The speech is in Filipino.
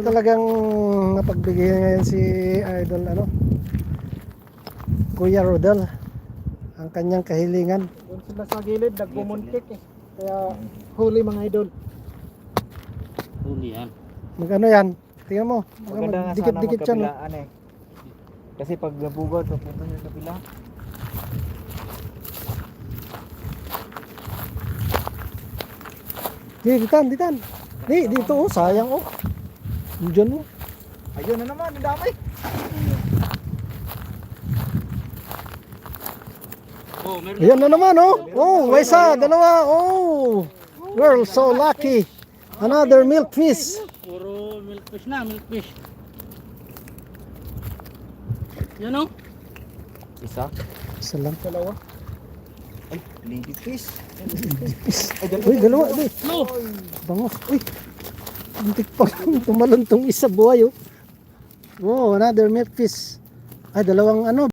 talagang napagbigay ngayon si Idol Kuya Rodel ang kanyang kahilingan. Doon sila sa gilid, nagbumuntik eh. Kaya huli mga idol. Huli yan. Magano yan? Tingnan mo. Maganda nga sana Dikit-dikit siya, no? magkabilaan eh. Kasi pag nabugod, papunta sa kabila. Ditan. Dito oh, sayang oh. Diyan oh. Ayun na naman, ang dami. Oh, meron. Ayan na naman oh. Oh, may isa, dalawa. Oh. We're so lucky. Another milkfish. Puro milkfish na, milkfish. Yan oh. Isa, Isa lang. dalawa. Ay, lady fish. Uy, dalawa. Uy, No. bangos. Uy. Buntik pa. Tumalon tong isa buhay oh. Oh, another milkfish. Ay, dalawang